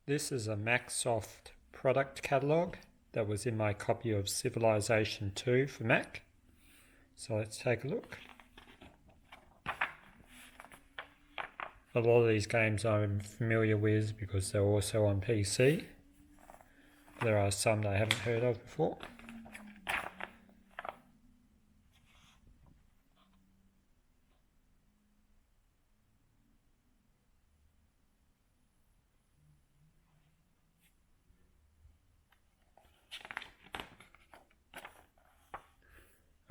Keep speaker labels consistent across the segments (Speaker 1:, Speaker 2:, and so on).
Speaker 1: This is a MacSoft product catalog that was in my copy of Civilization 2 for Mac. So let's take a look. A lot of these games I'm familiar with because they're also on PC. There are some that I haven't heard of before.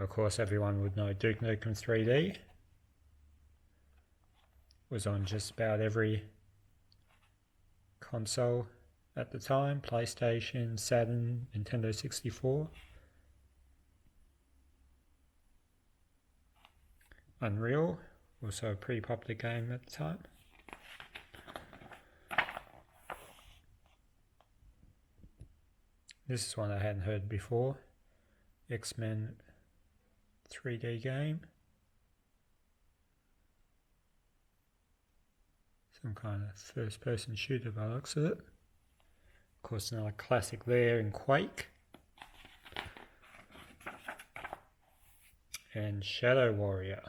Speaker 1: Of course, everyone would know Duke Nukem 3D was on just about every console at the time: PlayStation, Saturn, Nintendo 64. Unreal, also a pretty popular game at the time. This is one I hadn't heard before. X-Men 3D game. Some kind of first-person shooter by the looks of it. Of course, another classic there in Quake. And Shadow Warrior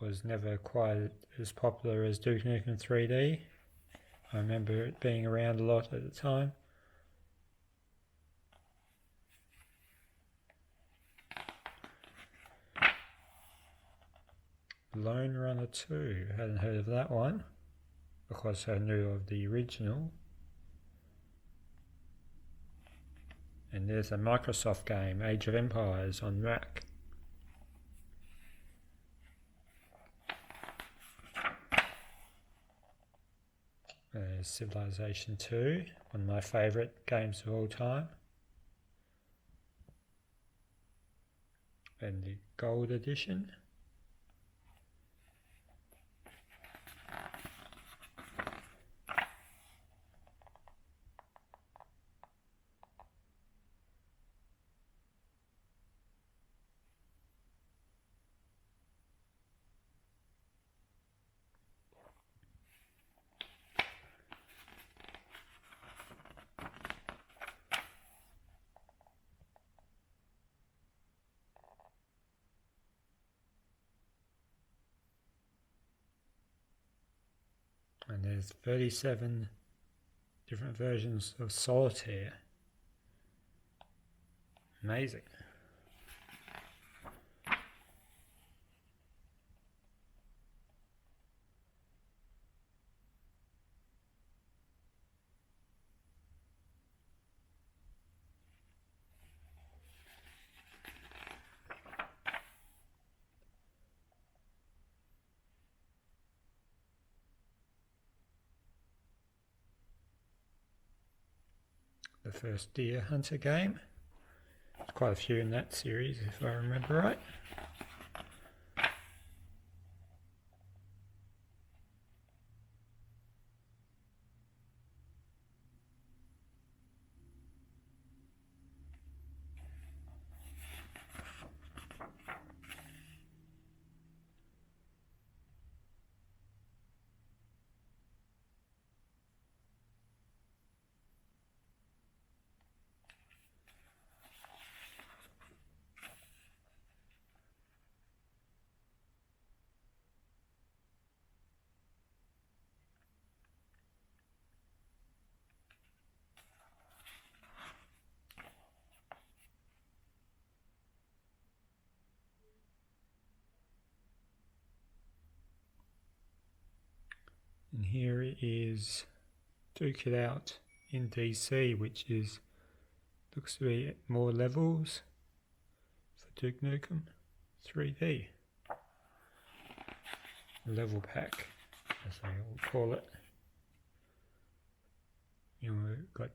Speaker 1: was never quite as popular as Duke Nukem 3D. I remember it being around a lot at the time. Lone Runner 2, hadn't heard of that one. Of course, I knew of the original. And there's a MacSoft game, Age of Empires, on Mac. There's Civilization 2, one of my favourite games of all time. And the Gold Edition. And there's 37 different versions of Solitaire. Amazing. The first Deer Hunter game. There's quite a few in that series, if I remember right. And here is Duke It Out in DC, which looks to be more levels for Duke Nukem 3D. Level pack, as they all call it. We've got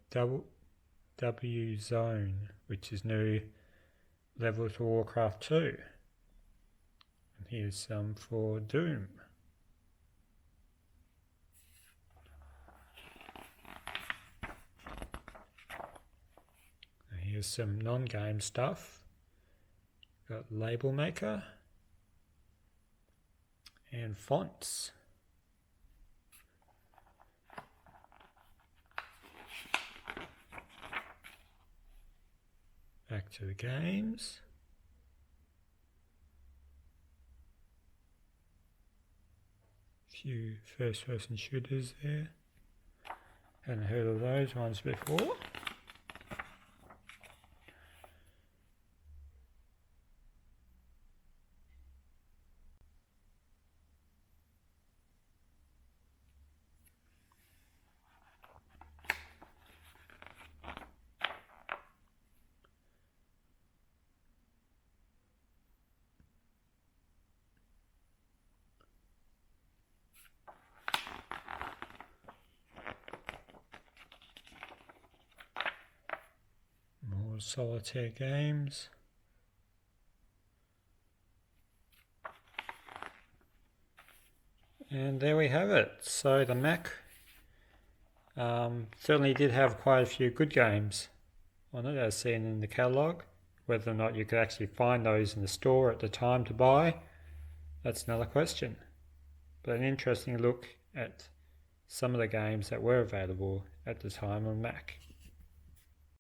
Speaker 1: W Zone, which is new level to Warcraft 2. And here's some for Doom. Here's some non-game stuff. Got Label Maker and fonts. to the games. Few first-person shooters there. Hadn't heard of those ones before. More solitaire games. And there we have it. So the Mac certainly did have quite a few good games on it, as seen in the catalogue. Whether or not you could actually find those in the store at the time to buy, that's another question. But an interesting look at some of the games that were available at the time on Mac.